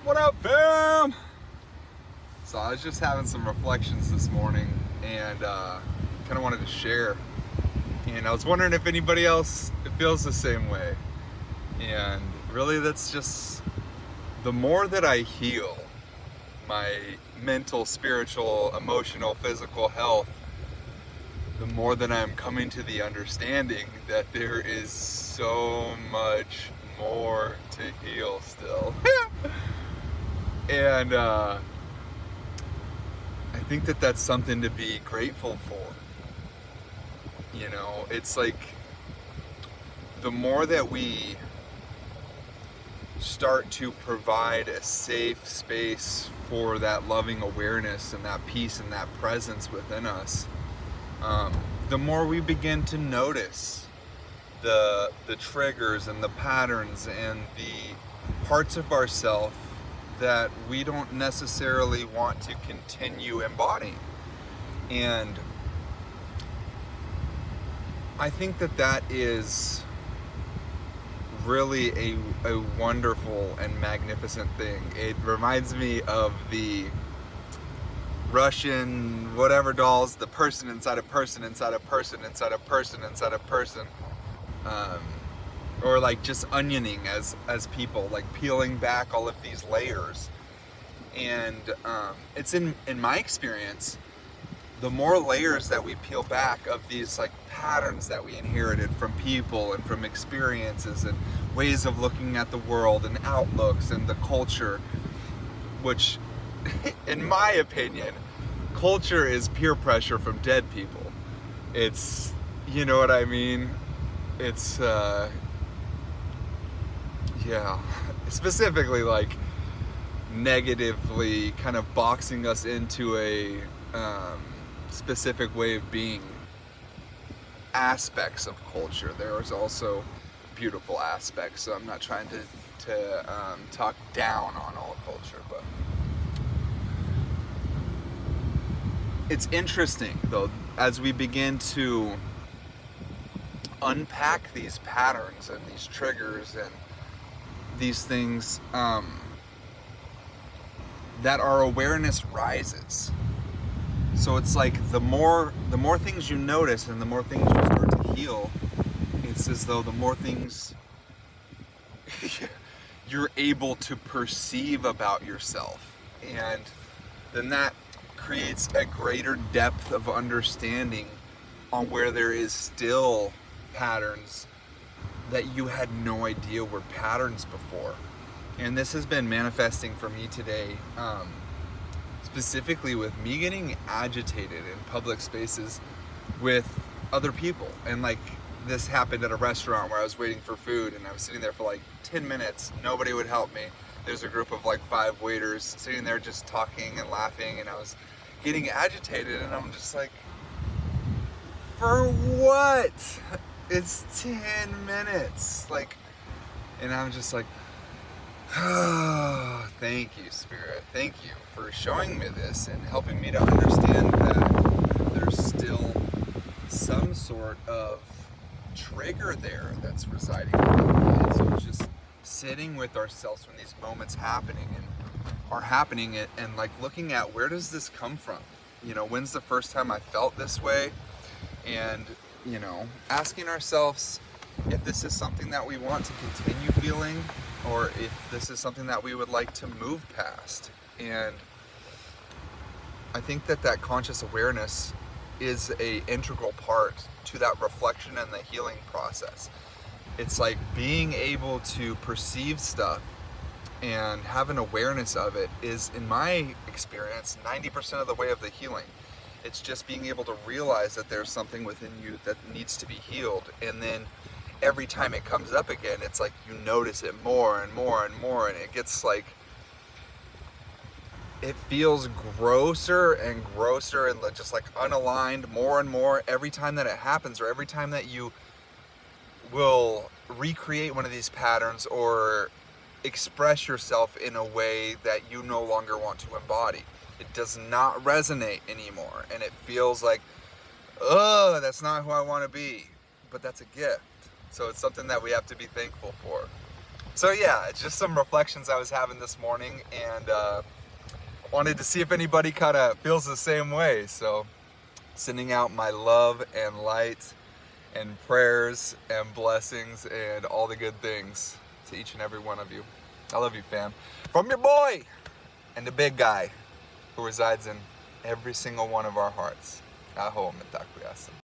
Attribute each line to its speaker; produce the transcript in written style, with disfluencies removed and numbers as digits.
Speaker 1: What up, fam? So I was just having some reflections this morning and kind of wanted to share. And I was wondering if anybody else feels the same way. And really, that's just the more that I heal my mental, spiritual, emotional, physical health, the more that I'm coming to the understanding that there is so much more to heal still. And I think that that's something to be grateful for. You know, it's like the more that we start to provide a safe space for that loving awareness and that peace and that presence within us, the more we begin to notice the triggers and the patterns and the parts of ourself that we don't necessarily want to continue embodying. And I think that that is really a wonderful and magnificent thing. It reminds me of the Russian whatever dolls, the person inside a person inside a person inside a person inside a person, or like just onioning as people, like peeling back all of these layers. And it's in my experience, the more layers that we peel back of these like patterns that we inherited from people and from experiences and ways of looking at the world and outlooks and the culture, which in my opinion, culture is peer pressure from dead people. It's, you know what I mean? It's yeah, specifically like negatively kind of boxing us into a specific way of being. Aspects of culture, there is also beautiful aspects, so I'm not trying to talk down on all culture, but it's interesting though as we begin to unpack these patterns and these triggers and these things, that our awareness rises. So it's like the more things you notice and the more things you start to heal, it's as though the more things you're able to perceive about yourself. And then that creates a greater depth of understanding on where there is still patterns that you had no idea were patterns before. And this has been manifesting for me today, specifically with me getting agitated in public spaces with other people. And like this happened at a restaurant where I was waiting for food and I was sitting there for like 10 minutes. Nobody would help me. There's a group of like 5 waiters sitting there just talking and laughing, and I was getting agitated, and I'm just like, for what? It's 10 minutes. Like, and I'm just like, oh, thank you, Spirit. Thank you for showing me this and helping me to understand that there's still some sort of trigger there that's residing within me. And so it's just sitting with ourselves when these moments are happening and like looking at, where does this come from? You know, when's the first time I felt this way? And, you know, asking ourselves if this is something that we want to continue feeling, or if this is something that we would like to move past. And I think that that conscious awareness is a integral part to that reflection and the healing process. It's like being able to perceive stuff and have an awareness of it is, in my experience, 90% of the way of the healing. It's just being able to realize that there's something within you that needs to be healed, and then every time it comes up again, it's like you notice it more and more and more, and it gets like, it feels grosser and grosser and just like unaligned more and more every time that it happens, or every time that you will recreate one of these patterns or express yourself in a way that you no longer want to embody. It does not resonate anymore, and it feels like, oh, that's not who I want to be. But that's a gift. So it's something that we have to be thankful for. So yeah, it's just some reflections I was having this morning, and wanted to see if anybody kind of feels the same way. So sending out my love and light and prayers and blessings and all the good things to each and every one of you. I love you, fam. From your boy and the big guy who resides in every single one of our hearts. Aho, Mitakuyasu.